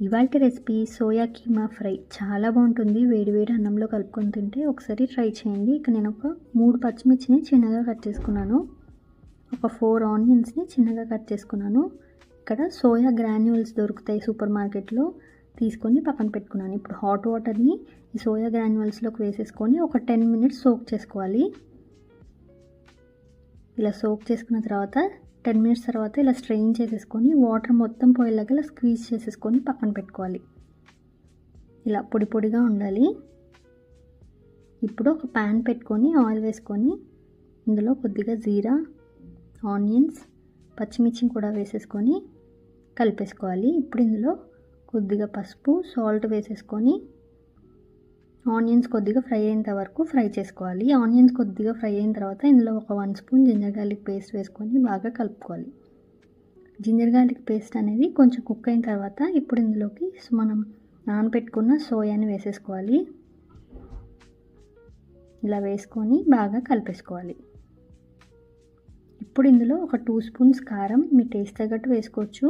ఇవాల్టి recipe soya keema fry చాలా బాగుంటుంది. వేడివేడి అన్నంలో కలుపుకొని తింటే ఒకసారి ట్రై చేయండి. ఇక నేను ఒక 3 పచ్చిమిర్చిని చిన్నగా కట్ చేసుకున్నాను. ఒక 4 ఆనియన్స్ని చిన్నగా కట్ చేసుకున్నాను. ఇక్కడ సోయా గ్రాన్యూల్స్ దొరుకుతాయి సూపర్ మార్కెట్లో, తీసుకొని పక్కన పెట్టుకున్నాను. ఇప్పుడు హాట్ వాటర్ని ఈ సోయా గ్రాన్యూల్స్లోకి వేసేసుకొని ఒక 10 మినిట్స్ సోక్ చేసుకోవాలి. ఇలా సోక్ చేసుకున్న తర్వాత 10 మినిట్స్ తర్వాత ఇలా స్ట్రెయిన్ చేసేసుకొని వాటర్ మొత్తం పోయేలాగా ఇలా స్క్వీజ్ చేసేసుకొని పక్కన పెట్టుకోవాలి. ఇలా పొడి పొడిగా ఉండాలి. ఇప్పుడు ఒక ప్యాన్ పెట్టుకొని ఆయిల్ వేసుకొని ఇందులో కొద్దిగా జీరా, ఆనియన్స్, పచ్చిమిర్చిని కూడా వేసేసుకొని కలిపేసుకోవాలి. ఇప్పుడు ఇందులో కొద్దిగా పసుపు, సాల్ట్ వేసేసుకొని ఆనియన్స్ కొద్దిగా ఫ్రై అయ్యేంత వరకు ఫ్రై చేసుకోవాలి. ఆనియన్స్ కొద్దిగా ఫ్రై అయిన తర్వాత ఇందులో ఒక 1 స్పూన్ జింజర్ గార్లిక్ పేస్ట్ వేసుకొని బాగా కలుపుకోవాలి. జింజర్ గార్లిక్ పేస్ట్ అనేది కొంచెం కుక్ అయిన తర్వాత ఇప్పుడు ఇందులోకి మనం నానబెట్టుకున్న సోయాని వేసేసుకోవాలి. ఇలా వేసుకొని బాగా కలిపేసుకోవాలి. ఇప్పుడు ఇందులో ఒక 2 స్పూన్స్ కారం మీ టేస్ట్ తగ్గట్టు వేసుకోవచ్చు.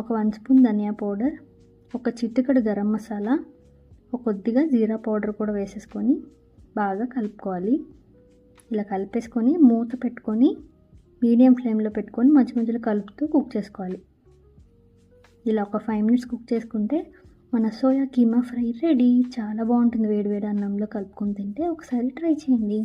ఒక 1 స్పూన్ ధనియా పౌడర్, ఒక చిటికెడు గరం మసాలా, ఒక కొద్దిగా జీరా పౌడర్ కూడా వేసేసుకొని బాగా కలుపుకోవాలి. ఇలా కలిపేసుకొని మూత పెట్టుకొని మీడియం ఫ్లేమ్లో పెట్టుకొని మధ్య మధ్యలో కలుపుతూ కుక్ చేసుకోవాలి. ఇలా ఒక 5 మినిట్స్ కుక్ చేసుకుంటే మన సోయా కీమా ఫ్రై రెడీ. చాలా బాగుంటుంది. వేడివేడి అన్నంలో కలుపుకొని తింటే ఒకసారి ట్రై చేయండి.